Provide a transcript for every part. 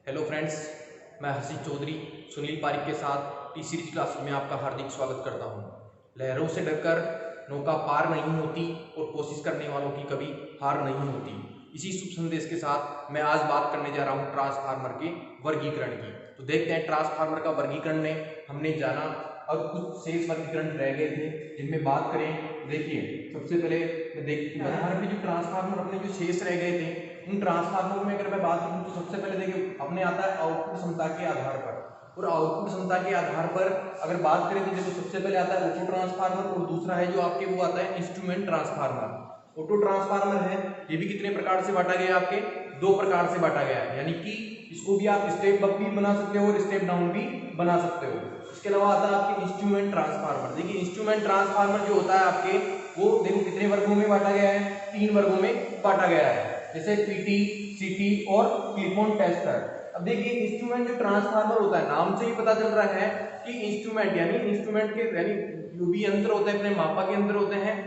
Hello friends, मैं हर्षित चौधरी सुनील पारिक के साथ टी सीरीज क्लास में आपका हार्दिक स्वागत करता हूं। लहरों से डरकर नौका पार नहीं होती और कोशिश करने वालों की कभी हार नहीं होती। इसी शुभ संदेश के साथ मैं आज बात करने जा रहा हूं ट्रांसफार्मर के वर्गीकरण की। तो देखते हैं ट्रांसफार्मर का वर्गीकरण में हमने जाना और कुछ शेष वर्गीकरण रह गए थे जिनमें बात करें। देखिए, सबसे पहले हमारे जो ट्रांसफार्मर अपने जो शेष रह गए थे उन ट्रांसफार्मर में अगर मैं बात करूं तो सबसे पहले देखिए अपने आता है आउटपुट क्षमता के आधार पर। और आउटपुट क्षमता के आधार पर अगर बात करें तो देखो सबसे पहले आता है ऑटो ट्रांसफार्मर और दूसरा है जो आपके वो आता है इंस्ट्रूमेंट ट्रांसफार्मर। ऑटो ट्रांसफार्मर है, ये भी कितने प्रकार से बांटा गया आपके? दो प्रकार से बांटा गया है, यानी कि इसको भी आप स्टेप अप भी बना सकते हो और स्टेप डाउन भी बना सकते हो। इसके अलावा आता है आपके इंस्ट्रूमेंट ट्रांसफार्मर। देखिए इंस्ट्रूमेंट ट्रांसफार्मर जो होता है आपके वो देखो कितने वर्गों में बांटा गया है? 3 वर्गों में बांटा गया है, जैसे पीटी, सीटी और क्लिप ऑन टेस्टर। अब देखिए इंस्ट्रूमेंट जो ट्रांसफार्मर होता है, नाम से ही पता चल रहा है कि इंस्ट्रूमेंट यानी इंस्ट्रूमेंट के यानी जो भी यंत्र होते हैं अपने मापा के यंत्र होते हैं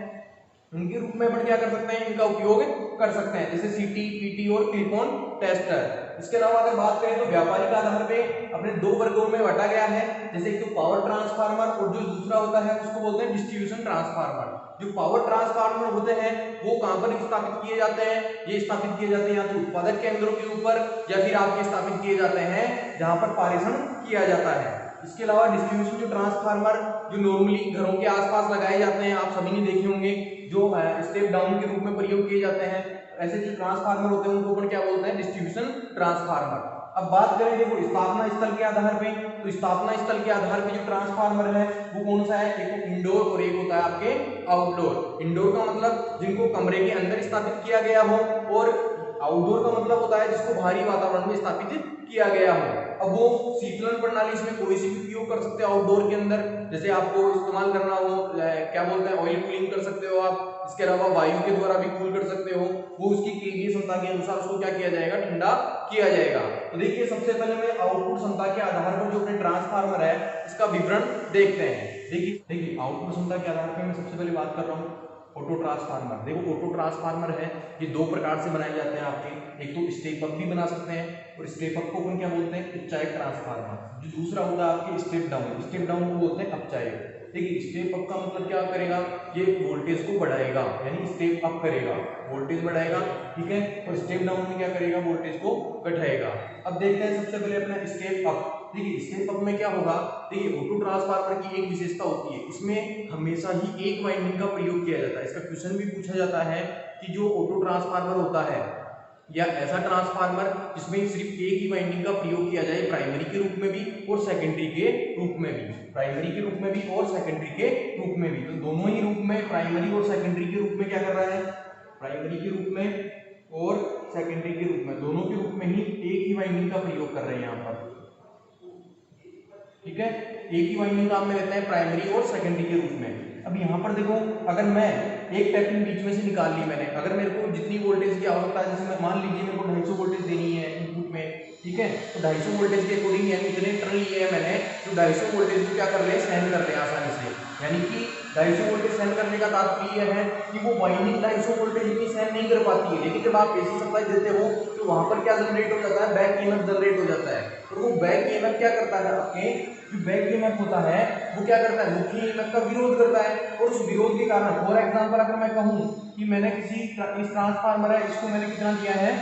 उनके रूप में अपन क्या कर सकते हैं, इनका उपयोग कर सकते हैं, जैसे सीटी, पीटी और क्लिप ऑन टेस्टर। इसके अलावा अगर बात करें तो व्यापारिक आधार पे अपने दो वर्गों में बांटा गया है, जैसे एक तो पावर ट्रांसफार्मर और जो दूसरा होता है उसको बोलते हैं डिस्ट्रीब्यूशन ट्रांसफार्मर। जो पावर ट्रांसफार्मर होते हैं वो कहां पर स्थापित किए जाते हैं? ये स्थापित किए जाते हैं या तो उत्पादक केंद्रों के ऊपर या फिर आपके स्थापित किए जाते हैं जहां पर पारेषण किया जाता है। इसके अलावा डिस्ट्रीब्यूशन जो ट्रांसफार्मर जो नॉर्मली घरों के आसपास लगाए जाते हैं, आप सभी ने देखे होंगे, जो स्टेप डाउन के रूप में प्रयोग किए जाते हैं, ऐसे जो ट्रांसफार्मर होते हैं उनको अपन क्या बोलते हैं? Distribution transformer. अब बात करें देखो स्थापना स्थल के आधार पे, तो स्थापना स्थल के आधार पे जो ट्रांसफार्मर है वो कौन सा है? एक तो इंडोर और एक होता है आपके आउटडोर। इंडोर का मतलब जिनको कमरे के अंदर स्थापित किया गया हो, और आउटडोर का मतलब होता है जिसको बाहरी वातावरण में स्थापित किया गया हो। अब वो शीतलन प्रणाली इसमें कोई सी भी उपयोग कर सकते हो आउटडोर के अंदर, जैसे आपको इस्तेमाल करना हो क्या बोलते हैं ऑयल कूलिंग कर सकते हो आप। इसके अलावा वायु के द्वारा भी कूल कर सकते हो, वो उसकी केवीए क्षमता के अनुसार उसको क्या किया जाएगा? ठंडा किया जाएगा। तो देखिए सबसे पहले मैं आउटपुट क्षमता के आधार पर जो अपने ट्रांसफार्मर है इसका विवरण देखते हैं। देखिए आउटपुट क्षमता के आधार पर मैं सबसे पहले बात कर रहा हूँ ऑटो ट्रांसफार्मर। देखो ऑटो ट्रांसफार्मर है ये दो प्रकार से बनाए जाते हैं आपके, एक तो स्टेप अप भी बना सकते हैं और स्टेप अप को अपन क्या बोलते हैं? उच्चायक ट्रांसफार्मर। जो दूसरा होता है आपके स्टेप डाउन, स्टेप डाउन को बोलते हैं अपचायक। देखिए स्टेप अप का मतलब क्या करेगा? ये वोल्टेज को बढ़ाएगा, यानी स्टेप अप करेगा, वोल्टेज बढ़ाएगा, ठीक है। और स्टेप डाउन में क्या करेगा? वोल्टेज को घटाएगा। अब देखते हैं सबसे पहले अपना स्टेप अप। देखिए स्टेप अप में क्या होगा? देखिए ऑटो ट्रांसफार्मर की एक विशेषता होती है, इसमें हमेशा ही एक वाइंडिंग का प्रयोग किया जाता है। इसका क्वेश्चन भी पूछा जाता है कि जो ऑटो ट्रांसफार्मर होता है या ऐसा ट्रांसफार्मर जिसमें सिर्फ एक ही वाइंडिंग का प्रयोग किया जाए, प्राइमरी के रूप में भी और सेकेंडरी के रूप में भी, प्राइमरी के रूप में भी और सेकेंडरी के रूप में भी। तो दोनों ही रूप में, प्राइमरी और सेकेंडरी के रूप में क्या कर रहा है? प्राइमरी के रूप में और सेकेंडरी के रूप में, दोनों के रूप में ही एक ही वाइंडिंग का प्रयोग कर रहे हैं यहाँ पर, ठीक है। एक ही वाइंडिंग काम में रहता है प्राइमरी और सेकेंडरी के रूप में। अब यहाँ पर देखो, अगर मैं एक टैपिंग बीच में से निकाल ली मैंने, अगर मेरे को जितनी वोल्टेज की आवश्यकता है, जैसे मैं मान लीजिए मेरे को 250 वोल्टेज देनी है इनपुट में, ठीक है, तो 250 वोल्टेज के अकॉर्डिंग यानी इतने टर्न लिए हैं मैंने, तो 250 वोल्टेज को क्या कर ले? सहन कर ले आसानी से। यानी कि 250 वोल्टेज सहन करने का तात्पर्य है कि वो वाइंडिंग 250 वोल्टेज इतनी सहन नहीं कर पाती है, लेकिन जब आप एसी सप्लाई देते हो तो वहां पर क्या जनरेट हो जाता है? बैक ईएमएफ जनरेट हो जाता है। और वो बैक ईएमएफ क्या करता है? आपके जो बैक ईएमएफ होता है वो क्या करता है? मुख्य ईएमएफ का विरोध करता है, और उस विरोध के कारण, फॉर एग्जांपल अगर मैं कहूं कि मैंने इस ट्रांसफार्मर है, इसको मैंने कितना दिया है?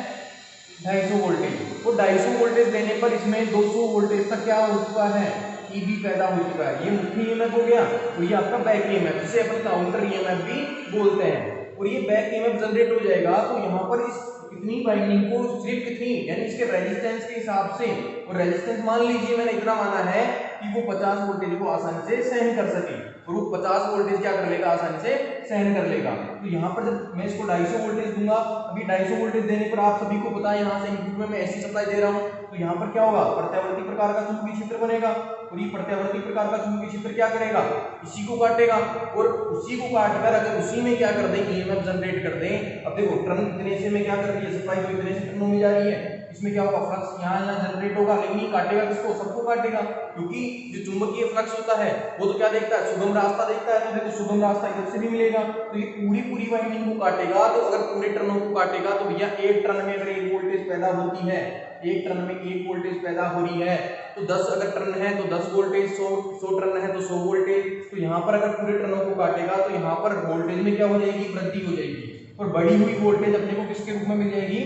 250 वोल्टेज, तो 250 वोल्टेज देने पर इसमें 200 वोल्टेज तक क्या हो चुका है? ईबी पैदा हो चुका है। ये मुख्य ईएमएफ हो गया, और ये आपका बैक ईएमएफ, जिसे अपन काउंटर ईएमएफ भी बोलते हैं। और ये बैक ईएमएफ जनरेट हो जाएगा, तो यहाँ पर इस इतनी वाइंडिंग को सिर्फ कितनी, यानी इसके रेजिस्टेंस के हिसाब से, और रेजिस्टेंस मान लीजिए मैंने इतना माना है कि वो 50 वोल्टेज को आसानी से सहन कर सके, और वो 50 वोल्टेज क्या कर लेगा? आसानी से सहन कर लेगा। तो यहाँ पर जब मैं इसको 250 वोल्टेज दूंगा, अभी 250 वोल्टेज देने पर आप सभी को पता है यहाँ से इनपुट में मैं ऐसी सप्लाई दे रहा हूँ, तो यहाँ पर क्या होगा? प्रत्यावर्ती प्रकार का चुंबकीय क्षेत्र बनेगा, और ये प्रत्यावर्ती प्रकार का चुंबकीय क्षेत्र क्या करेगा? इसी को काटेगा, और उसी को काटकर अगर उसी में क्या कर दें? ईएमएफ जनरेट कर दें। अब देखो टर्न इतने से में क्या कर रही है? सप्लाई तो इतने से टर्नों में जा रही है, इसमें क्या होगा? फ्लक्स यहाँ जनरेट होगा, लेकिन ये काटेगा किसको? सबको काटेगा, क्योंकि जो चुंबकीय फ्लक्स होता है वो तो क्या देखता है? सुगम रास्ता देखता है। तो देखो सुगम रास्ता इधर से भी मिलेगा, तो ये पूरी वाइंडिंग को काटेगा। तो अगर पूरे टर्नों को काटेगा तो भैया एक टर्न में अगर एक वोल्टेज पैदा होती है, एक टर्न में 1 वोल्टेज पैदा हो रही है, तो 10 अगर टर्न है तो 10 वोल्टेज, 100 टर्न है तो 100 वोल्टेज। तो यहाँ पर अगर पूरे टर्नों को काटेगा तो यहाँ पर वोल्टेज में क्या हो जाएगी, वृद्धि हो जाएगी, और बढ़ी हुई वोल्टेज अपने को किसके रूप में मिल जाएगी,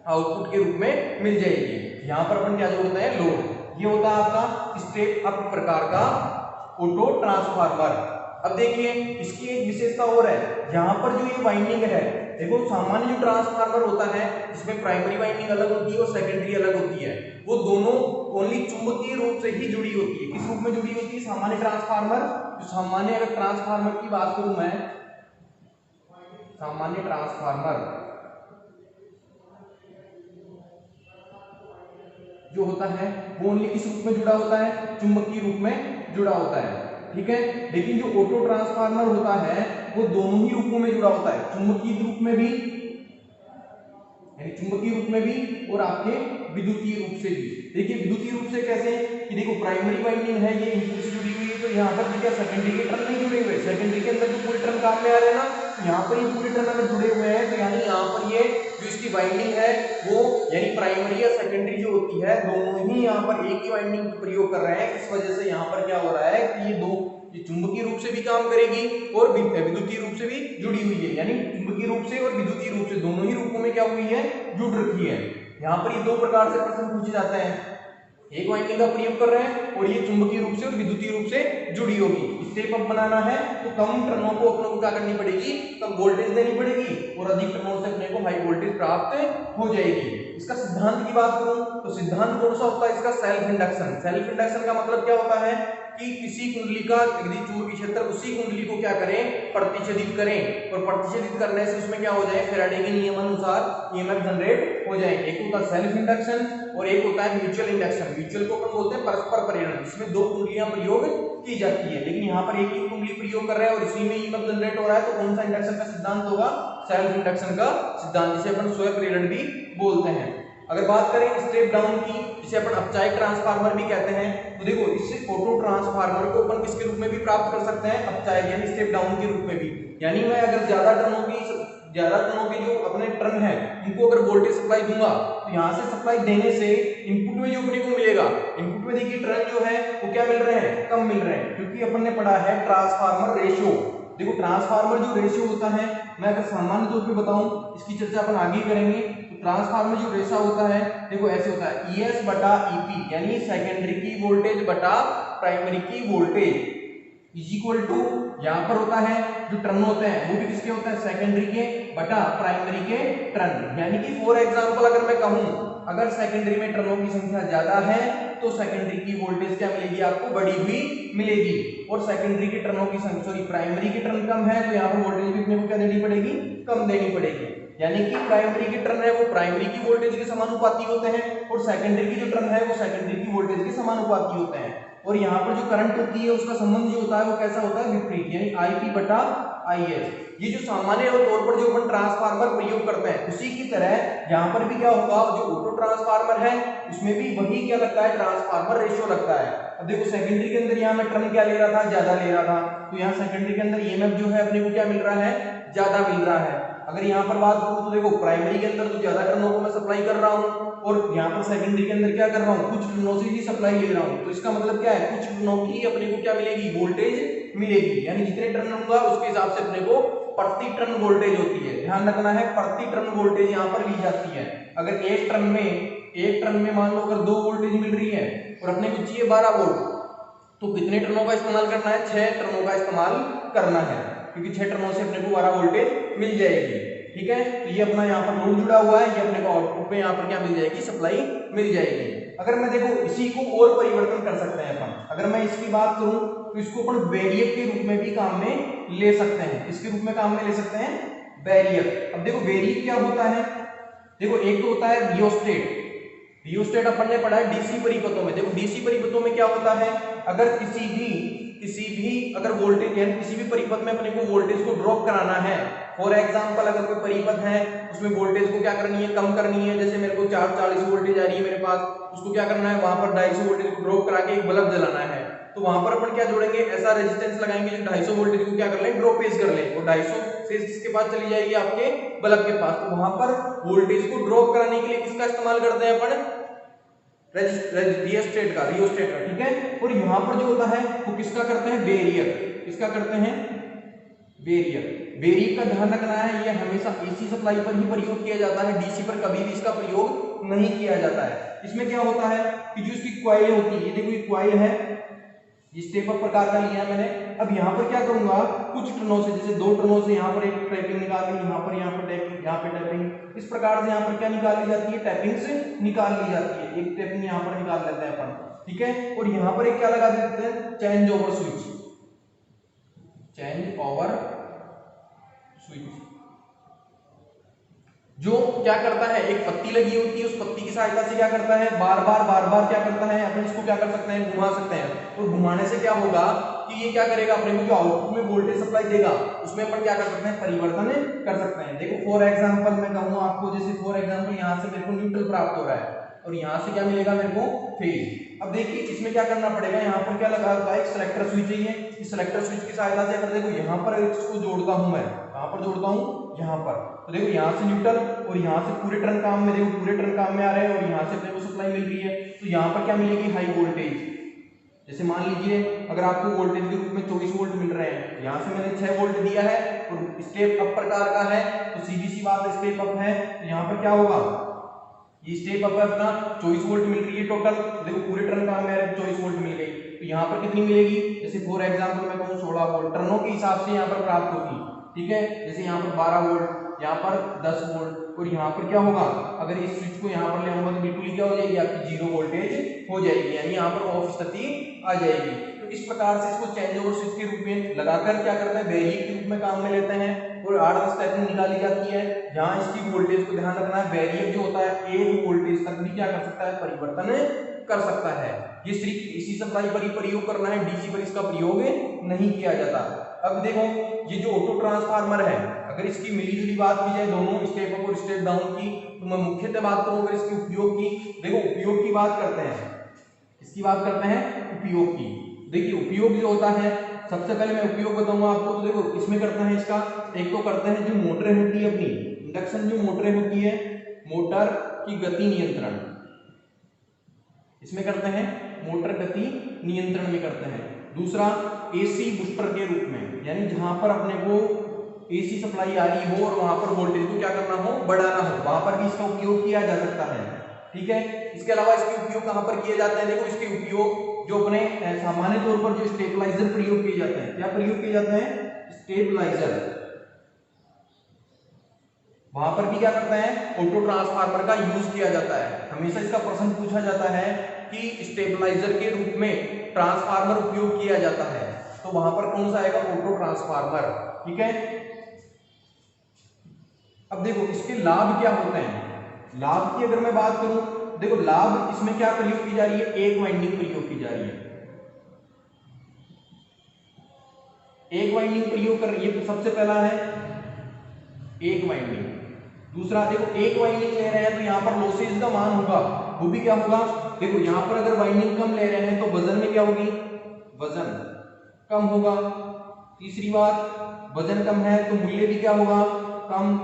आउटपुट के रूप में मिल जाएगी। यहाँ पर अपन क्या जोड़ते हैं, लोड। ये होता है आपका स्टेप अप प्रकार का ऑटो ट्रांसफार्मर। अब देखिए इसकी एक विशेषता और है, यहाँ पर जो ये वाइंडिंग है, देखो सामान्य जो ट्रांसफार्मर होता है जिसमें प्राइमरी वाइंडिंग अलग होती है और सेकेंडरी अलग होती है, वो दोनों ओनली चुंबकीय रूप से ही जुड़ी होती है। किस रूप में जुड़ी होती है, सामान्य ट्रांसफार्मर, जो सामान्य अगर ट्रांसफार्मर की बात करूं मैं, सामान्य ट्रांसफार्मर जो होता है वो ओनली किस रूप में जुड़ा होता है, चुंबकीय रूप में जुड़ा होता है, ठीक है। लेकिन जो ऑटो ट्रांसफार्मर होता है वो दोनों ही रूपों में जुड़ा होता है, चुंबकीय रूप में भी, यानी चुंबकीय रूप में भी और आपके विद्युतीय रूप से भी। देखिए विद्युतीय रूप से कैसे, कि देखो प्राइमरी वाइंडिंग है ये इनपुट से जुड़ी हुई है, तो यहाँ पर क्या सेकेंडरी के टर्न नहीं जुड़े हुए, सेकेंडरी के अंदर जो पूरे टर्न काम में आ रहे हैं ना, यहाँ पर ये पूरे टर्न अगर जुड़े हुए हैं, तो यानी यहाँ पर ये जो इसकी वाइंडिंग है वो यानी प्राइमरी या सेकेंडरी जो होती है दोनों ही यहाँ पर एक ही वाइंडिंग प्रयोग कर रहे हैं। इस वजह से यहाँ पर क्या हो रहा है कि ये चुंबकीय रूप से भी काम करेगी और विद्युतीय रूप से भी जुड़ी हुई है, यानी चुंबकीय रूप से और विद्युतीय रूप से दोनों ही रूपों में क्या हुई है, जुड़ रखी है। यहाँ पर ये दो प्रकार से प्रश्न पूछे जाते हैं, एक वाइंडिंग का प्रयोग कर रहे हैं और ये चुंबकीय रूप से और विद्युतीय रूप से जुड़ी होगी। स्टेप अप बनाना है तो कम टर्नों को अपने को क्या करनी पड़ेगी, कम वोल्टेज देनी पड़ेगी और अधिक टर्नों से अपने को हाई वोल्टेज प्राप्त हो जाएगी। इसका सिद्धांत की बात करूं तो सिद्धांत कौन सा होता है इसका, सेल्फ इंडक्शन। सेल्फ इंडक्शन का मतलब क्या होता है कि किसी कुंडली का यदि चुंबकीय क्षेत्र उसी कुंडली को क्या करें, प्रतिच्छेदित करें, और प्रतिच्छेदित करने से उसमें क्या हो जाए, फैराडे के नियमानुसार ईएमएफ जनरेट हो जाए। एक होता है सेल्फ इंडक्शन और एक होता है म्यूचुअल इंडक्शन। म्यूचुअल को अपन बोलते हैं परस्पर प्रेरण, जिसमें दो कुंडलियां प्रयोग की जाती है, लेकिन यहाँ पर एक ही कुंडली प्रयोग कर रहे हैं और इसी में ईएमएफ जनरेट हो रहा है, तो कौन सा इंडक्शन का सिद्धांत होगा, सेल्फ इंडक्शन का सिद्धांत, जिसे अपन स्वयं प्रेरण भी बोलते हैं। अगर बात करें स्टेप डाउन की, जिसे अपन अपचायक ट्रांसफार्मर भी कहते हैं, तो देखो इस ऑटो ट्रांसफार्मर को अपन किसके रूप में भी प्राप्त कर सकते हैं, अपचायक यानी स्टेप डाउन के रूप में भी। यानी मैं अगर ज्यादा टर्नों के जो अपने टर्न है उनको अगर वोल्टेज सप्लाई दूंगा, तो यहाँ से सप्लाई देने से इनपुट में जो अपने को मिलेगा, इनपुट में देखिए टर्न जो है वो क्या मिल रहे हैं, कम मिल रहे हैं, क्योंकि अपन ने पढ़ा है ट्रांसफार्मर रेशियो। देखो ट्रांसफार्मर जो रेशियो होता है, मैं अगर सामान्य तौर पे बताऊं, इसकी चर्चा अपन आगे करेंगे, तो ट्रांसफार्मर जो रेशा होता है देखो ऐसे होता है, ES बटा EP, यानी सेकेंडरी की वोल्टेज बटा प्राइमरी की वोल्टेज इज इक्वल टू, यहाँ पर होता है जो टर्न होते हैं वो भी किसके होते हैं, सेकेंडरी के बटा प्राइमरी के टर्न। यानी कि फॉर एग्जांपल अगर मैं कहूं, अगर सेकेंडरी में टर्नों की संख्या ज्यादा है तो सेकेंडरी की वोल्टेज क्या मिलेगी, आपको बढ़ी हुई मिलेगी, और सेकेंडरी के टर्नों की संख्या, सॉरी प्राइमरी के टर्न कम है तो यहाँ पर वोल्टेज भी अपने को क्या देनी पड़ेगी, कम देनी पड़ेगी। यानी कि प्राइमरी के टर्न है वो प्राइमरी की वोल्टेज के समानुपाती होते हैं और सेकेंडरी की जो टर्न है वो सेकेंडरी की वोल्टेज के समानुपाती होते हैं। और यहाँ पर जो करंट होती है उसका संबंध जो होता है वो कैसा होता है, विपरीत, यानी IP बटा IS। ये जो सामान्य तौर पर जो अपन ट्रांसफार्मर प्रयोग करते हैं उसी की तरह यहाँ पर भी क्या होगा, जो ऑटो ट्रांसफार्मर है उसमें भी वही क्या लगता है, ट्रांसफार्मर रेशियो लगता है। अब देखो सेकेंडरी के अंदर यहाँ मैं टर्न क्या ले रहा था, ज्यादा ले रहा था, तो यहाँ सेकेंडरी के अंदर EMF जो है अपने को क्या मिल रहा है, ज्यादा मिल रहा है। अगर यहाँ पर बात करूँ तो देखो प्राइमरी के अंदर तो ज्यादा टर्नों को मैं सप्लाई कर रहा हूँ और यहाँ पर सेकेंडरी के अंदर क्या कर रहा हूँ, कुछ टर्नों से ही सप्लाई ले रहा हूँ, तो इसका मतलब क्या है, कुछ टर्नों की अपने को क्या मिलेगी, वोल्टेज मिलेगी। यानी जितने टर्न होगा उसके हिसाब से अपने को प्रति टर्न वोल्टेज होती है, ध्यान रखना है, प्रति टर्न वोल्टेज यहाँ पर ली जाती है। अगर एक टर्न में मान लो अगर 2 वोल्टेज मिल रही है और अपने को चाहिए 12 वोल्ट, तो कितने टर्नों का इस्तेमाल करना है, 6 टर्नों का इस्तेमाल करना है, क्योंकि 6 टर्नों से अपने को 12 वोल्टेज मिल जाएगी। ठीक है, तो ये अपना यहाँ पर लोड जुड़ा हुआ है, ये अपने को आउटपुट में यहाँ पर क्या मिल जाएगी, सप्लाई मिल जाएगी। अगर मैं देखो इसी को और परिवर्तन कर सकते हैं अपन, अगर मैं इसकी बात करूं तो इसको अपन वैरिएक के रूप में भी काम में ले सकते हैं, इसके रूप में काम में ले सकते हैं, वैरिएक। अब देखो वैरिएक क्या होता है, देखो एक तो होता है रियोस्टेट। रियोस्टेट अपन ने पढ़ा है डीसी परिपथों में। देखो डीसी परिपथों में क्या होता है, अगर किसी भी अगर वोल्टेज यानी किसी भी परिपथ में अपने को वोल्टेज को ड्रॉप कराना है, फॉर एग्जांपल अगर कोई परिपथ है उसमें वोल्टेज को क्या करनी है, कम करनी है, जैसे मेरे को 440 वोल्टेज आ रही है मेरे पास, उसको क्या करना है, वहां पर 250 वोल्टेज को ड्रॉप करा के एक बल्ब जलाना है, तो वहां पर अपन क्या जोड़ेंगे, ऐसा रेजिस्टेंस लगाएंगे जो 250 वोल्टेज को क्या कर ले, ड्रॉपेज कर ले, और 250 फेज किसके पास चली जाएगी, आपके बल्ब के पास। तो वहां पर वोल्टेज को ड्रॉप कराने के लिए किसका इस्तेमाल करते हैं अपन, रियोस्टेट का, ठीक है। और यहाँ पर जो होता है वो किसका करते हैं, बैरियर, किसका करते हैं, बैरियर। बैरियर का ध्यान रखना है, ये हमेशा एसी सप्लाई पर ही प्रयोग किया जाता है, डीसी पर कभी भी इसका प्रयोग नहीं किया जाता है। इसमें क्या होता है कि जो इसकी कॉइल होती है, ये देखो ये कॉइल है, ये स्टेपर प्रकार का लिया है मैंने। अब यहाँ पर क्या करूंगा, कुछ टर्नों से, जैसे 2 टर्नों से यहाँ पर एक टैपिंग निकाल ली, यहाँ पर टैपिंग, यहाँ पे टैपिंग, इस प्रकार से यहाँ पर क्या निकाल ली जाती है, टैपिंग से निकाल ली जाती है। एक टैपिंग यहाँ पर निकाल लेते हैं अपन, ठीक है। और यहाँ पर एक क्या लगा देते हैं, change over switch, change over switch, जो क्या करता है, एक पत्ती लगी होती है, उस पत्ती की सहायता से क्या करता है, बार बार क्या करता है, अपन इसको क्या कर सकते हैं, घुमा सकते हैं। और घुमाने से क्या होगा कि ये क्या करेगा, अपने को जो आउटपुट में वोल्टेज सप्लाई देगा उसमें अपन क्या कर सकते हैं, परिवर्तन कर सकते हैं। देखो फॉर एग्जांपल मैं कहूंगा आपको, जैसे फॉर एग्जांपल यहाँ से मेरे को न्यूट्रल प्राप्त हो रहा है और यहाँ से क्या मिलेगा मेरे को, फेज। अब देखिए इसमें क्या करना पड़ेगा, यहाँ पर क्या लगा हुआ है, एक सिलेक्टर स्विच है, इस सिलेक्टर स्विच की सहायता से अगर देखो यहाँ पर इसको जोड़ता हूं मैं, कहां पर जोड़ता हूं, यहाँ पर, तो देखो यहाँ से न्यूट्रल और यहाँ से पूरे टर्न काम में, देखो पूरे टर्न काम में आ रहे हैं और यहाँ से अपने को सप्लाई मिल रही है। तो यहाँ पर क्या मिलेगी, हाई वोल्टेज। जैसे मान लीजिए अगर आपको वोल्टेज के रूप में 24 वोल्ट मिल रहे हैं, यहाँ से मैंने 6 वोल्ट दिया है और स्टेप अप प्रकार का है, तो सीधी सी बात है स्टेप अप है, तो यहाँ पर क्या होगा, ये स्टेप अप है अपना 24 वोल्ट मिल रही है टोटल, देखो पूरे टर्न काम में 24 वोल्ट मिल गई। तो यहाँ पर कितनी मिलेगी, जैसे फॉर एग्जांपल मैं कहूँ 16 वोल्ट टर्नों के हिसाब से यहाँ पर प्राप्त होगी, ठीक है। जैसे यहाँ पर 12 वोल्ट, यहाँ पर 10 वोल्ट, और यहाँ पर क्या होगा, अगर इस स्विच को यहाँ पर ले आऊंगा तो बिल्कुल क्या हो जाएगी, आपकी 0 वोल्टेज हो जाएगी, यानी यहाँ पर ऑफ स्थिति आ जाएगी। तो इस प्रकार से इसको चेंज ओवर स्विच के रूप में लगाकर क्या करते हैं, बैरियर के रूप में काम में लेते हैं और 8-10 टैपिंग निकाली जाती है। यहाँ इसकी वोल्टेज को ध्यान रखना है, बैरियर जो होता है 1 वोल्टेज तक भी क्या कर सकता है, परिवर्तन कर सकता है। ये सिर्फ इसी सप्लाई पर ही प्रयोग करना है, डीसी पर इसका प्रयोग नहीं किया जाता। अब देखो ये जो ऑटो ट्रांसफार्मर है, अगर इसकी मिलीजुली बात की जाए दोनों स्टेप अप और स्टेप डाउन की, तो मैं मुख्यतः बात करूं अगर इसके उपयोग की, देखो उपयोग की बात करते हैं, इसकी बात करते हैं उपयोग की। देखिए उपयोग जो होता है, सबसे पहले मैं उपयोग बताऊंगा आपको, तो देखो इसमें करते हैं इसका, एक तो करते हैं जो मोटरें होती है अपनी इंडक्शन जो मोटरें होती है, मोटर की गति नियंत्रण, इसमें करते हैं मोटर गति नियंत्रण में करते हैं। दूसरा एसी बूस्टर के रूप में, यानी जहां पर अपने को एसी सप्लाई आ रही हो और वहां पर वोल्टेज को क्या करना हो, बढ़ाना हो, वहां पर भी इसका उपयोग किया जा सकता है, ठीक है। इसके अलावा इसके उपयोग कहां पर किए जाते हैं, देखो इसके उपयोग जो अपने सामान्य तौर पर जो स्टेबलाइजर प्रयोग किए जाते हैं, क्या प्रयोग किए जाते हैं, स्टेबलाइजर, वहां पर भी क्या करते हैं, ऑटो ट्रांसफार्मर का यूज किया जाता है। हमेशा इसका प्रश्न पूछा जाता है कि स्टेबलाइजर के रूप में ट्रांसफार्मर उपयोग किया जाता है, तो वहां पर कौन सा आएगा, ऑटो ट्रांसफार्मर, ठीक है। अब देखो इसके लाभ क्या होते हैं, लाभ की अगर मैं बात करूं, देखो लाभ इसमें क्या प्रयोग की जा रही है, एक वाइंडिंग प्रयोग की जा रही है, एक वाइंडिंग प्रयोग कर रही है, तो सबसे पहला है एक वाइंडिंग। दूसरा देखो एक वाइंडिंग ले रहे हैं तो यहाँ पर लॉसेज का मान होगा, वो भी क्या होगा, देखो यहाँ पर अगर वाइंडिंग कम ले रहे हैं तो वजन में क्या होगी, वजन कम होगा। तीसरी बात वजन कम है तो मूल्य भी क्या होगा, कम।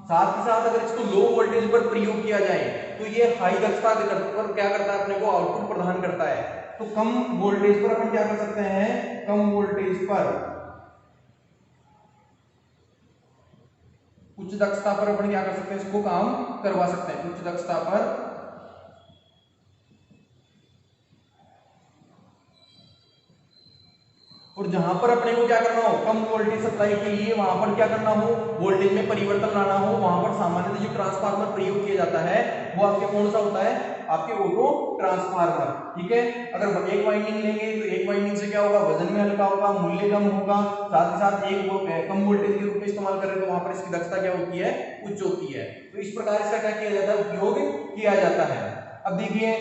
साथ ही साथ अगर इसको लो वोल्टेज पर प्रयोग किया जाए तो ये हाई दक्षता पर क्या करता है, अपने को आउटपुट प्रदान करता है। तो कम वोल्टेज पर अपन क्या कर सकते हैं, कम वोल्टेज पर उच्च दक्षता पर अपन क्या कर सकते हैं, इसको काम करवा सकते हैं, उच्च दक्षता पर। और जहां पर अपने को क्या करना हो, कम वोल्टेज सप्लाई के लिए वहां पर क्या करना हो, वोल्टेज में परिवर्तन लाना हो, वहां पर सामान्यतः जो ट्रांसफार्मर प्रयोग किया जाता है वो आपके कौन सा होता है, आपके ऑटो ट्रांसफार्मर, ठीक है। अगर एक वाइंडिंग लेंगे तो एक वाइंडिंग से क्या होगा, वजन में हल्का होगा, मूल्य कम होगा, साथ ही साथ एक कम वोल्टेज के रूप में इस्तेमाल करें तो वहां पर इसकी दक्षता क्या होती है, उच्च होती है। तो इस प्रकार इसका क्या किया जाता है, उपयोग किया जाता है। अब देखिए,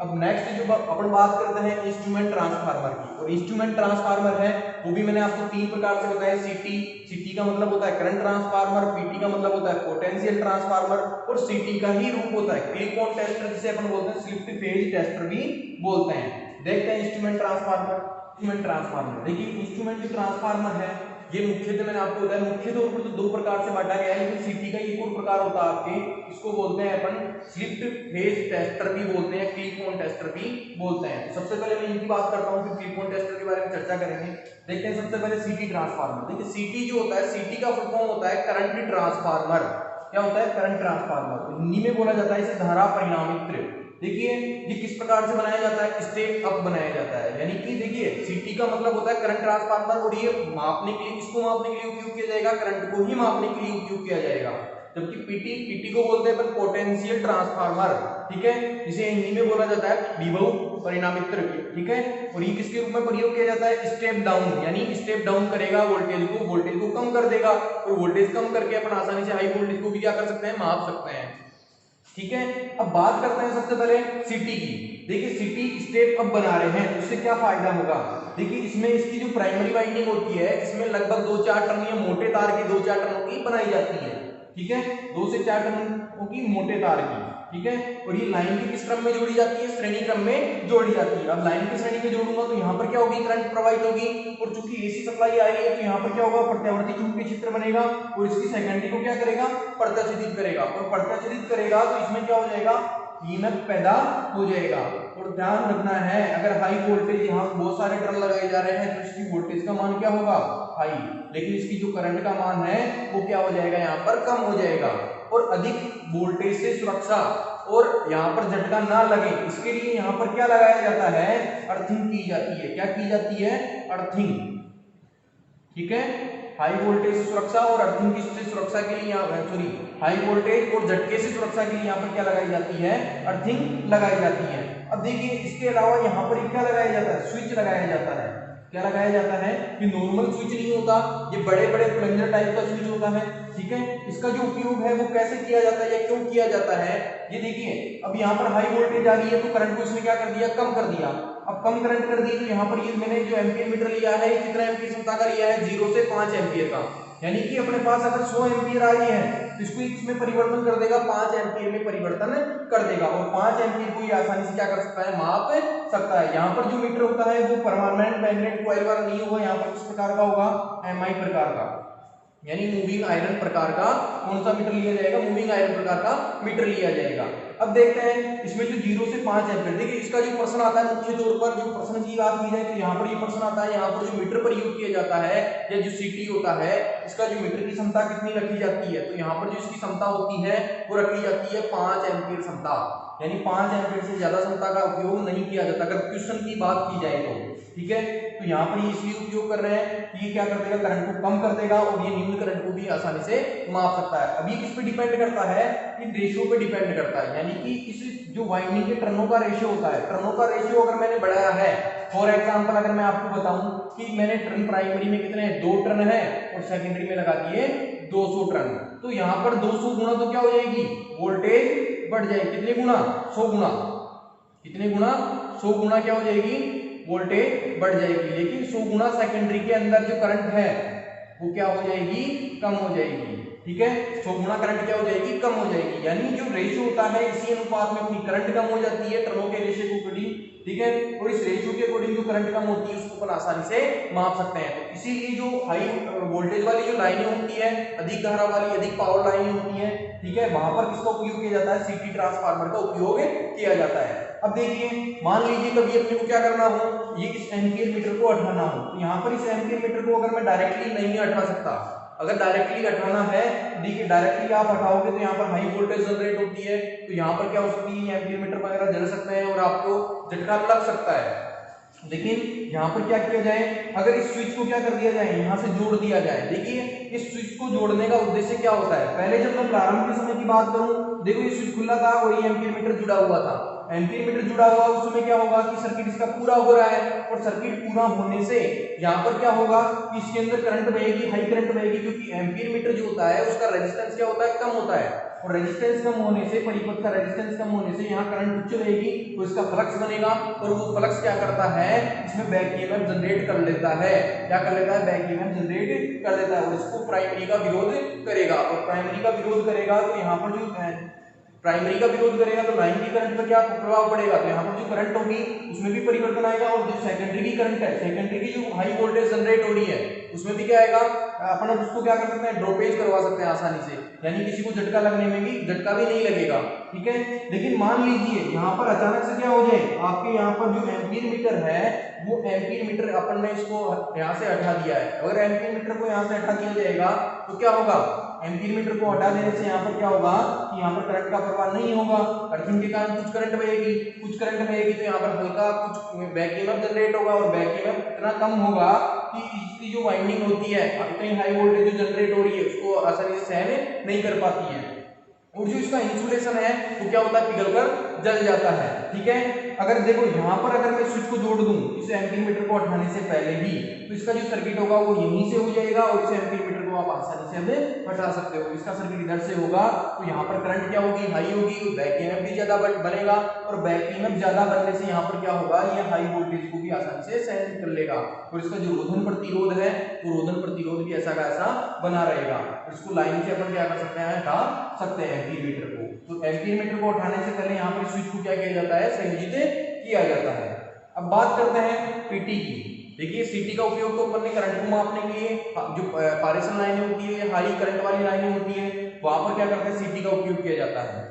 अब नेक्स्ट जो अपन बात करते हैं इंस्ट्रूमेंट ट्रांसफार्मर की, और इंस्ट्रूमेंट ट्रांसफार्मर है वो भी मैंने आपको 3 प्रकार से बताया, सीटी का मतलब होता है करंट ट्रांसफार्मर, पीटी का मतलब होता है पोटेंशियल ट्रांसफार्मर, और सीटी का ही रूप होता है क्लिप ऑन टेस्टर, जिसे अपन बोलते हैं स्लिप फेज टेस्टर भी बोलते हैं। देखते हैं इंस्ट्रूमेंट ट्रांसफार्मर। इंस्ट्रूमेंट ट्रांसफार्मर देखिए, इंस्ट्रूमेंट जो ट्रांसफार्मर है ये मुख्यतः मैंने आपको बताया मुख्य तौर पर तो दो प्रकार से बांटा गया है, लेकिन सीटी का एक और प्रकार होता है आपके, इसको बोलते हैं अपन स्लिप्ड फेज टेस्टर भी बोलते हैं, क्लिप ऑन टेस्टर भी बोलते हैं। तो सबसे पहले मैं इनकी बात करता हूँ, फिर क्लिप ऑन टेस्टर के बारे में चर्चा करेंगे। देखते हैं सबसे पहले सीटी ट्रांसफार्मर। देखिए सीटी जो होता है, सीटी का फुल फॉर्म होता है करंट ट्रांसफार्मर। क्या होता है? Current transformer. हिंदी में बोला जाता है इसे धारा परिणामित्र। देखिए ये किस प्रकार से बनाया जाता है? स्टेप अप बनाया जाता है, यानी कि देखिए सीटी का मतलब होता है करंट ट्रांसफार्मर, और ये मापने के लिए, इसको मापने के लिए उपयोग किया जाएगा, करंट को ही मापने के लिए उपयोग किया जाएगा। जबकि पीटी को बोलते हैं अपन पोटेंशियल ट्रांसफार्मर, ठीक है, इसे हिंदी में बोला जाता है विभव परिणामित्र, ठीक है। और ये किसके रूप में प्रयोग किया जाता है? स्टेप डाउन, यानी स्टेप डाउन करेगा वोल्टेज को कम कर देगा, और वोल्टेज कम करके अपन आसानी से हाई वोल्टेज को भी क्या कर सकते हैं? माप सकते हैं, ठीक है। अब बात करते हैं सबसे पहले सीटी की। देखिए सीटी स्टेप अप बना रहे हैं, उससे क्या फायदा होगा? देखिए इसमें इसकी जो प्राइमरी वाइंडिंग होती है, इसमें लगभग 2-4 टर्न या मोटे तार की 2-4 टर्नों की बनाई जाती है, ठीक है, 2 से 4 टर्नों की मोटे तार की, ठीक है। और ये लाइन के किस क्रम में जोड़ी जाती है? श्रेणी क्रम में जोड़ी जाती है। अब लाइन की श्रेणी में जोड़ूंगा तो यहाँ पर क्या होगी? करंट प्रवाहित होगी, और चूंकि एसी सप्लाई आ रही है तो यहाँ पर क्या होगा? प्रत्यावर्ती चुंबकीय क्षेत्र बनेगा, और इसकी सेकेंडरी को क्या करेगा? प्रत्याच्छेदित करेगा, और प्रत्याच्छेदित करेगा तो इसमें क्या हो जाएगा? ईएमएफ पैदा हो जाएगा। और ध्यान रखना है, अगर हाई वोल्टेज, यहाँ बहुत सारे टर्न लगाए जा रहे हैं तो इसकी वोल्टेज का मान क्या होगा? हाई, लेकिन इसकी जो करंट का मान है वो क्या हो जाएगा? यहाँ पर कम हो जाएगा। और अधिक वोल्टेज से सुरक्षा और यहाँ पर झटका ना लगे, इसके लिए यहाँ पर क्या लगाया जाता है? अर्थिंग की जाती है। क्या की जाती है? अर्थिंग, ठीक है। हाई वोल्टेज से सुरक्षा और अर्थिंग की सुरक्षा के लिए सॉरी हाई वोल्टेज और झटके से सुरक्षा के लिए यहाँ पर क्या लगाई जाती है? अर्थिंग लगाई जाती है। अब देखिए इसके अलावा यहाँ पर क्या लगाया जाता है? स्विच लगाया जाता है। क्या लगाया जाता है? कि नॉर्मल स्विच नहीं होता, ये बड़े बड़े प्लंजर टाइप का स्विच होता है, ठीक है। इसका जो उपयोग है वो कैसे किया जाता है या क्यों किया जाता है? ये देखिए अब यहाँ पर हाई वोल्टेज आ रही है तो करंट को इसने क्या कर दिया? कम कर दिया। अब कम करंट कर दी तो यहाँ पर ये मैंने जो एम्पीयर मीटर लिया है, कितना एम्पीयर क्षमता का लिया है? 0 से 5 एम्पीयर का, यानी कि अपने पास अगर 100 एम्पीयर आ रही है तो इसको इसमें परिवर्तन कर देगा, 5 एम्पीयर में परिवर्तन कर देगा, और 5 एम्पीयर को ये आसानी से क्या कर सकता है? माप सकता है। यहाँ पर जो मीटर होता है वो परमानेंट मैग्नेट कॉइल वाला नहीं होगा, यहाँ पर किस प्रकार का होगा? एमआई प्रकार का, यानी मूविंग आयरन प्रकार का कौन सा मीटर लिया जाएगा? मूविंग आयरन प्रकार का मीटर लिया जाएगा। अब देखते हैं इसमें जो 0 से 5 एम्पीयर, देखिए इसका जो पर्सन आता है, मुख्य तौर पर जो पर्सन की बात की जाए तो यहाँ पर ये पर्सन आता है, यहाँ पर जो मीटर प्रयोग किया जाता है या जो सीटी होता है, इसका जो मीटर की क्षमता कितनी रखी जाती है? तो यहाँ पर जो इसकी क्षमता होती है वो रखी जाती है 5 एम्पीयर क्षमता, यानी 5 एम्पीयर से ज्यादा क्षमता का उपयोग नहीं किया जाता अगर क्वेश्चन की बात की जाए तो, ठीक है। तो यहाँ पर ये इसलिए उपयोग कर रहे हैं कि ये क्या कर देगा? करंट को कम कर देगा, और ये निम्न करंट को भी आसानी से माप सकता है। अब ये किस पे डिपेंड करता है? इन रेशियो पे डिपेंड करता है, यानी कि इस जो वाइंडिंग के टर्नों का रेशियो होता है, टर्नों का रेशियो अगर मैंने बढ़ाया है, फॉर एग्जांपल अगर मैं आपको बताऊं कि मैंने टर्न प्राइमरी में कितने हैं? 2 टर्न है, और सेकेंडरी में लगा दिए 200 टर्न, तो यहाँ पर 200 गुना तो क्या हो जाएगी? वोल्टेज बढ़ जाएगी। कितने गुना? 100 गुना। कितने गुना? 100 गुना क्या हो जाएगी? वोल्टेज बढ़ जाएगी। लेकिन 100 गुना सेकेंडरी के अंदर जो करंट है वो क्या हो जाएगी? कम हो जाएगी, ठीक है। 100 गुना करंट क्या हो जाएगी? कम हो जाएगी, यानी जो रेशियो होता है इसी अनुपात में अपनी करंट कम हो जाती है टर्नों के रेशियो के अकॉर्डिंग, ठीक है। और इस रेशियो के अकॉर्डिंग जो करंट कम होती है उसको अपन आसानी से माप सकते हैं। तो इसीलिए जो हाई वोल्टेज वाली जो लाइनें होती है, अधिक धारा वाली, अधिक पावर लाइनें होती है, ठीक है, वहां पर किसका उपयोग किया जाता है? सीटी ट्रांसफार्मर का उपयोग किया जाता है। अब देखिए मान लीजिए कभी अपने को क्या करना हो, ये इस एम्पीयर मीटर को हटाना हो, तो यहाँ पर इस एम्पीयर मीटर को अगर मैं डायरेक्टली नहीं हटा सकता, अगर डायरेक्टली हटाना है, देखिए डायरेक्टली आप हटाओगे तो यहाँ पर हाई वोल्टेज जनरेट होती है, तो यहाँ पर क्या हो सकती है? एम्पीयर मीटर वगैरह जल सकते हैं और आपको झटका लग सकता है। लेकिन यहाँ पर क्या किया जाए? अगर इस स्विच को क्या कर दिया जाए? यहाँ से जोड़ दिया जाए। देखिए इस स्विच को जोड़ने का उद्देश्य क्या होता है? पहले जब मैं प्रारंभ के समय की बात करूं, देखो ये स्विच खुला था और ये एम्पीयर मीटर जुड़ा हुआ था। एम्पीयर मीटर जुड़ा हुआ उस समय क्या होगा कि सर्किट इसका पूरा हो रहा है, और सर्किट पूरा होने से यहाँ पर क्या होगा कि इसके अंदर करंट बहेगी, हाई करंट बहेगी, क्योंकि एम्पीयर मीटर जो होता है उसका रेजिस्टेंस क्या होता है? कम होता है, और रेजिस्टेंस कम होने से, परिपथ का रेजिस्टेंस कम होने से यहाँ करंट उच्च रहेगी, तो इसका फ्लक्स बनेगा, और वो फ्लक्स क्या करता है? इसमें बैक ईएमएफ जनरेट कर लेता है। क्या कर लेता है? बैक ईएमएफ जनरेट कर लेता है, और इसको प्राइमरी का विरोध करेगा, और प्राइमरी का विरोध करेगा तो यहाँ पर जो प्राइमरी का विरोध करेगा तो लाइन की करंट पर क्या प्रभाव पड़ेगा, तो यहाँ पर जो करंट होगी उसमें भी परिवर्तन आएगा, और जो सेकेंडरी की करंट है, सेकेंडरी की जो हाई वोल्टेज जनरेट हो रही है उसमें भी क्या आएगा, अपन उसको क्या कर सकते हैं, ड्रॉपेज करवा सकते हैं आसानी से, यानी किसी को झटका लगने में भी झटका भी नहीं लगेगा, ठीक है। लेकिन मान लीजिए यहाँ पर अचानक से क्या हो जाए, आपके यहाँ पर जो एम्पीयर मीटर है वो एम्पीयर मीटर अपन ने इसको यहाँ से हटा दिया है, अगर एम्पीयर मीटर को यहाँ से हटा दिया जाएगा तो क्या होगा, एम्पीयर मीटर को हटा देने से यहाँ पर क्या होगा कि यहाँ पर करंट का प्रवाह नहीं होगा, अर्थिंग के कारण कुछ करंट बहेगी, कुछ करंट बहेगी तो यहाँ पर हल्का कुछ बैक ईएमएफ जनरेट होगा, और बैक ईएमएफ इतना कम होगा कि इसकी जो वाइंडिंग होती है, इतनी हाई वोल्टेज जो जनरेट हो रही है उसको आसानी से सहन नहीं कर पाती है, और जो इसका इंसुलेशन है वो क्या होता है, पिघलकर जल जाता है, ठीक है। अगर देखो यहाँ पर अगर मैं स्विच को जोड़ दूं इस एम्पीयर मीटर को हटाने से पहले ही, तो इसका जो सर्किट होगा वो यहीं से हो जाएगा, और इस एम्पीयर मीटर को आप आसानी से हमें हटा सकते हो, इसका सर्किट इधर से होगा, तो यहाँ पर करंट क्या होगी, हाई होगी, तो बैक ईएमएफ भी ज्यादा बनेगा, और बैक ईएमएफ ज्यादा बनने से यहाँ पर क्या होगा, ये हाई वोल्टेज को भी आसानी से सहन कर लेगा, और इसका जो रोधन प्रतिरोध है वो रोधन प्रतिरोध भी ऐसा का ऐसा बना रहेगा, इसको लाइन से अपन क्या कर सकते हैं, हटा सकते हैं एम्पीयर मीटर को। तो एम्पीयर मीटर को हटाने से पहले यहाँ पर स्विच को क्या किया जाता है, संयोजित किया जाता है। अब बात करते हैं पीटी की। देखिए सीटी का उपयोग तो अपन ने करंट को मापने के लिए, जो पारेषण लाइनें होती है, हाई करंट वाली लाइनें होती है, वहां पर क्या करते हैं, सीटी का उपयोग किया जाता है।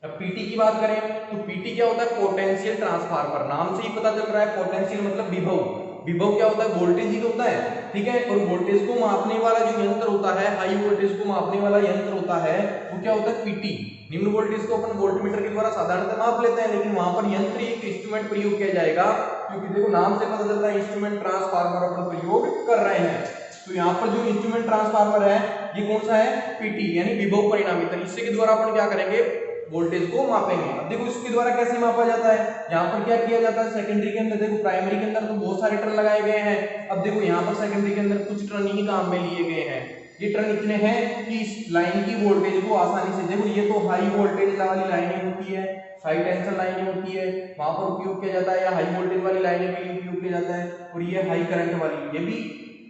अब पीटी की बात करें तो पीटी क्या होता है, पोटेंशियल ट्रांसफार्मर, नाम से ही पता चल रहा है, पोटेंशियल मतलब विभव, विभव क्या होता है, वोल्टेज ही तो होता है, ठीक है, और वोल्टेज को मापने वाला जो यंत्र होता है, हाई वोल्टेज को मापने वाला यंत्र होता है वो क्या होता है, पीटी। निम्न वोल्टेज को अपन वोल्टमीटर के द्वारा साधारणतः माप लेते हैं, लेकिन वहां पर यंत्र एक इंस्ट्रूमेंट प्रयोग किया जाएगा, क्योंकि देखो नाम से पता चल रहा है इंस्ट्रूमेंट ट्रांसफार्मर अपन प्रयोग कर रहे हैं, तो यहाँ पर जो इंस्ट्रूमेंट ट्रांसफार्मर है ये कौन सा है, पीटी, यानी विभव परिणामी इससे के द्वारा अपन क्या करेंगे, वोल्टेज को मापेंगे। अब देखो इसके द्वारा कैसे मापा जाता है, यहाँ पर क्या किया जाता है, सेकेंडरी के अंदर, देखो प्राइमरी के अंदर तो बहुत सारे टर्न लगाए गए हैं, अब देखो यहाँ पर सेकेंडरी के अंदर कुछ टर्न ही काम में लिए गए हैं, ये टर्न इतने हैं कि इस लाइन की वोल्टेज को आसानी से, देखो ये तो हाई वोल्टेज वाली लाइनें होती है, हाई टेंशन लाइनें होती है, वहां पर उपयोग किया जाता है, या हाई वोल्टेज वाली लाइनें भी उपयोग किया जाता है, और ये हाई करंट वाली ये भी,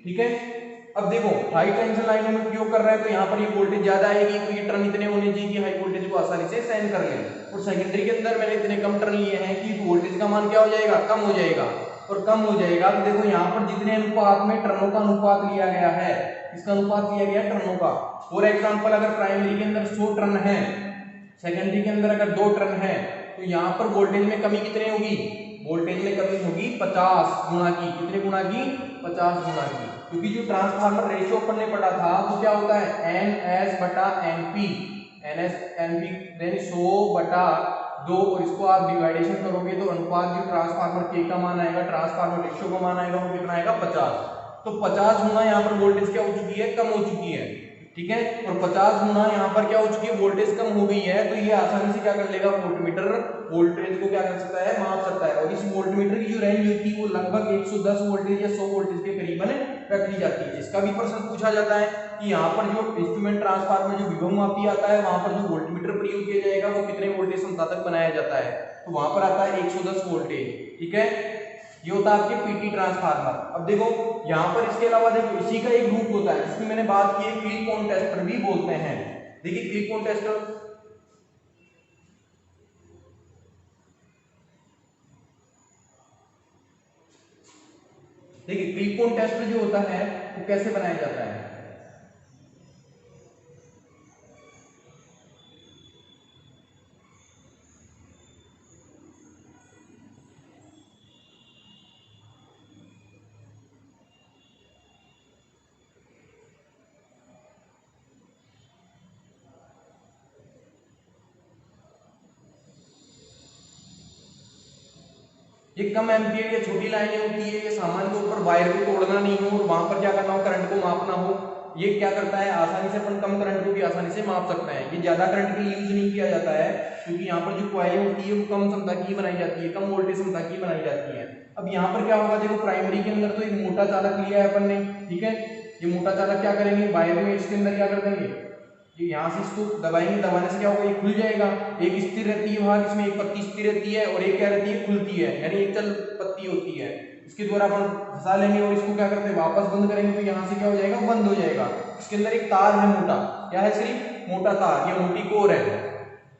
ठीक है। अब देखो हाई टेंशन लाइनों में उपयोग कर रहे हैं तो यहाँ पर ये वोल्टेज ज्यादा आएगी, तो ये टर्न इतने होने चाहिए कि हाई वोल्टेज को आसानी से सहन कर लें, और सेकेंडरी के अंदर मैंने इतने कम टर्न लिए हैं कि वोल्टेज का मान क्या हो जाएगा, कम हो जाएगा, और कम हो जाएगा तो देखो यहाँ पर जितने अनुपात में टर्नों का अनुपात लिया गया है, इसका अनुपात लिया गया टर्नों का। फॉर एग्जांपल अगर प्राइमरी के अंदर 100 टर्न है, सेकेंडरी के अंदर अगर 2 टर्न है, तो यहाँ पर वोल्टेज में कमी कितनी होगी, वोल्टेज में कमी होगी 50 गुना की, कितने गुना की, 50 गुना की, क्योंकि जो ट्रांसफार्मर रेशियो अपन ने पढ़ा था वो क्या होता है, NS बटा NP, NS NP यानी 100 बटा 2, और इसको आप डिवाइडेशन करोगे तो अनुपात जो ट्रांसफार्मर के का मान आएगा, ट्रांसफार्मर रेशियो का मान आएगा, वो कितना आएगा, 50। तो 50 गुना यहाँ पर वोल्टेज क्या हो चुकी है, कम हो चुकी है, ठीक है, और 50 गुना यहाँ पर क्या हो चुकी है, वोल्टेज कम हो गई है, तो ये आसानी से क्या कर लेगा, वोल्टमीटर वोल्टेज को क्या कर सकता है, माप सकता है, और इस वोल्टमीटर की जो रेंज होती है वो लगभग 110 वोल्टेज या 100 वोल्टेज के करीबन रखी जाती है। इसका भी प्रश्न पूछा जाता है कि यहाँ पर जो इंस्ट्रूमेंट ट्रांसफार्मर जो विभव मापी आता है, वहां पर जो वोल्टमीटर प्रयोग किया जाएगा वो कितने वोल्टेज क्षमता तक बनाया जाता है, तो वहां पर आता है 110 वोल्टेज, ठीक है। ये होता है आपके पीटी ट्रांसफार्मर। अब देखो यहाँ पर इसके अलावा देखो इसी का एक रूप होता है जिसकी मैंने बात की है, क्लिप ऑन टेस्टर भी बोलते हैं। देखिए क्लिप ऑन टेस्टर, देखिए क्लिप ऑन टेस्टर जो होता है वो कैसे बनाया जाता है, ये कम एम्पीयर या छोटी लाइनें होती है, ये सामान्य तौर पर वायर को तोड़ना नहीं हो और वहां पर क्या करना हो, करंट को मापना हो, ये क्या करता है, आसानी से अपन कम करंट को भी आसानी से माप सकते हैं। ये ज्यादा करंट के लिए यूज नहीं किया जाता है, क्योंकि यहाँ पर जो कॉइलें होती है वो कम क्षमता की बनाई जाती है, कम वोल्टेज क्षमता की बनाई जाती है। अब यहाँ पर क्या होगा, देखो प्राइमरी के अंदर तो एक मोटा चालक लिया है अपन ने, ठीक है, ये मोटा चालक क्या करेंगे, वायर में इसके अंदर क्या कर देंगे, ये यहाँ से इसको दबाएंगे, दबाने से क्या होगा, ये खुल जाएगा, एक स्थिर रहती है भाग, इसमें एक पत्ती स्थिर रहती है और एक क्या रहती है, खुलती है, यानी एक चल पत्ती होती है, इसके द्वारा अपन फंसा लेंगे और इसको क्या करते हैं, वापस बंद करेंगे, तो यहाँ से क्या हो जाएगा, बंद हो जाएगा। इसके अंदर एक तार है मोटा, क्या है, सिर्फ मोटा तार, ये मोटी कोर है,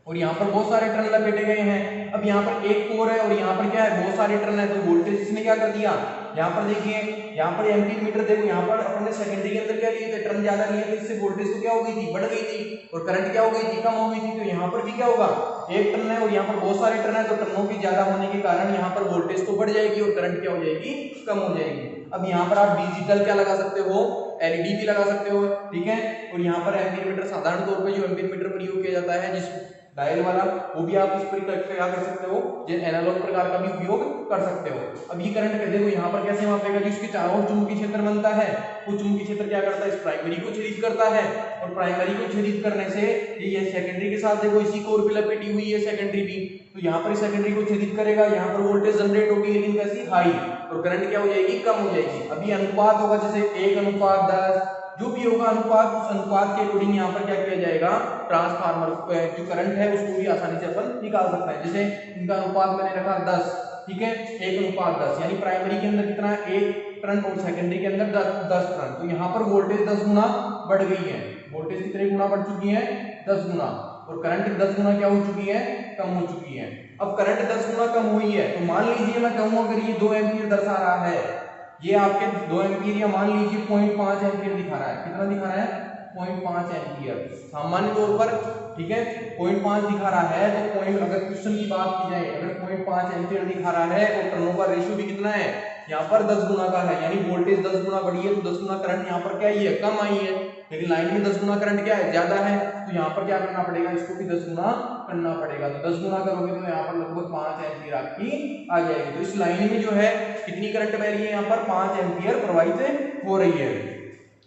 और यहाँ पर बहुत सारे टर्न लपेटे गए हैं। अब यहाँ पर एक कोर है और यहाँ पर क्या है, बहुत सारे टर्न है, तो वोल्टेज इसने क्या कर दिया, यहाँ पर देखिए, यहाँ पर एम्पीयर मीटर देखो, यहाँ पर अपने सेकेंडरी के अंदर क्या लिए थे, टर्न ज्यादा लिए थे, इससे वोल्टेज तो क्या हो गई थी, बढ़ गई थी, और करंट क्या हो गई थी, कम हो गई थी। तो यहाँ पर भी क्या होगा, एक टर्न है और यहाँ पर बहुत सारे टर्न है, तो टर्नों की ज्यादा होने के कारण यहाँ पर वोल्टेज तो बढ़ जाएगी और करंट क्या हो जाएगी, कम हो जाएगी। अब यहाँ पर आप डिजिटल क्या लगा सकते हो, एलईडी भी लगा सकते हो, ठीक है। और यहाँ पर एम्पीयर मीटर, साधारण तौर पे जो एम्पीयर मीटर प्रयोग किया जाता है जिस डायल वाला, वो भी आप इस पर क्या कर सकते हो, एनालॉग प्रकार का भी उपयोग कर सकते हो। अब ये करंट कहते हो यहाँ पर कैसे मापेगा, जो इसके चारों ओर चुंबकीय क्षेत्र बनता है, वो चुंबकीय क्षेत्र क्या करता है, इस प्राइमरी को छेदित करता है, और प्राइमरी को छेदित करने से ये सेकेंडरी के साथ देखो इसी कोर पे लपेटी हुई है सेकेंडरी भी, तो यहाँ पर सेकेंडरी को छेदित करेगा, यहाँ पर वोल्टेज जनरेट होगी, लेकिन कैसी, हाई, और करंट क्या हो जाएगी, कम हो जाएगी। अभी अनुपात होगा, जैसे 1:10, जो भी होगा अनुपात, उस अनुपात के अकॉर्डिंग यहाँ पर क्या किया जाएगा, ट्रांसफार्मर जो करंट है उसको भी आसानी से अपन निकाल सकते हैं। जैसे इनका अनुपात मैंने रखा 10, ठीक है, 1:10, यानी प्राइमरी के अंदर कितना है, 1 टर्न, और सेकेंडरी के अंदर 10 टर्न, तो यहाँ पर वोल्टेज 10 गुना बढ़ गई है, वोल्टेज कितने गुना बढ़ चुकी है, 10 गुना, और करंट 10 गुना क्या हो चुकी है, कम हो चुकी है। अब करंट 10 गुना कम हुई है, तो मान लीजिए मैं कहूँ अगर ये 2 एम्पीयर दर्शा रहा है, ये आपके 2 एम्पीयर, या मान लीजिए 0.5 एम्पीयर दिखा रहा है, कितना दिखा रहा है, 0.5 एम्पीयर सामान्य तौर पर, ठीक है, 0.5 दिखा रहा है, तो अगर क्वेश्चन की बात की जाए, अगर 0.5 एम्पीयर दिखा रहा है और टर्नों का रेशियो भी कितना है, यहाँ पर 10 गुना का है, यानी वोल्टेज 10 गुना बढ़ी है, तो 10 गुना करंट यहाँ पर क्या ही है, कम आई है, लेकिन लाइन में 10 गुना करंट क्या है, ज्यादा है, तो यहाँ पर क्या करना पड़ेगा, इसको भी 10 गुना करना पड़ेगा, तो 10 गुना करोगे तो यहाँ पर लगभग 5 एम्पीयर आपकी आ जाएगी। तो इस लाइन में जो है कितनी करंट बह रही है, यहाँ पर 5 एम्पीयर प्रवाहित हो रही है।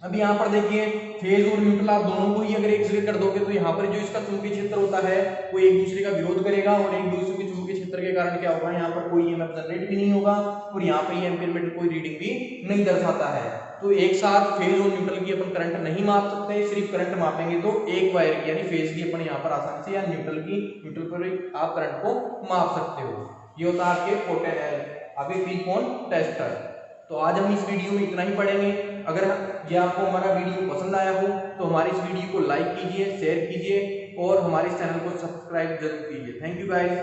अब यहाँ पर देखिए, फेज और न्यूट्रल आप दोनों को ही अगर एक जगह कर दोगे, तो यहाँ पर जो इसका चुंबकीय क्षेत्र होता है वो एक दूसरे का विरोध करेगा, और एक दूसरे के चुंबकीय क्षेत्र के कारण क्या होगा, यहाँ पर कोई ईएमएफ जनरेट भी नहीं होगा, और यहाँ पर एम्पीयर मीटर कोई रीडिंग भी नहीं दर्शाता है। तो एक साथ फेज और न्यूट्रल की अपन करंट नहीं माप सकते, सिर्फ करंट मापेंगे तो एक वायर की यानी फेज की अपन यहाँ पर आसानी से, या न्यूट्रल पर आप करंट को माप सकते हो। ये होता है आपके फ्री फोन टेस्टर। तो आज हम इस वीडियो में इतना ही पढ़ेंगे। अगर ये आपको हमारा वीडियो पसंद आया हो तो हमारे इस वीडियो को लाइक कीजिए, शेयर कीजिए, और हमारे चैनल को सब्सक्राइब जरूर कीजिए। Thank you guys.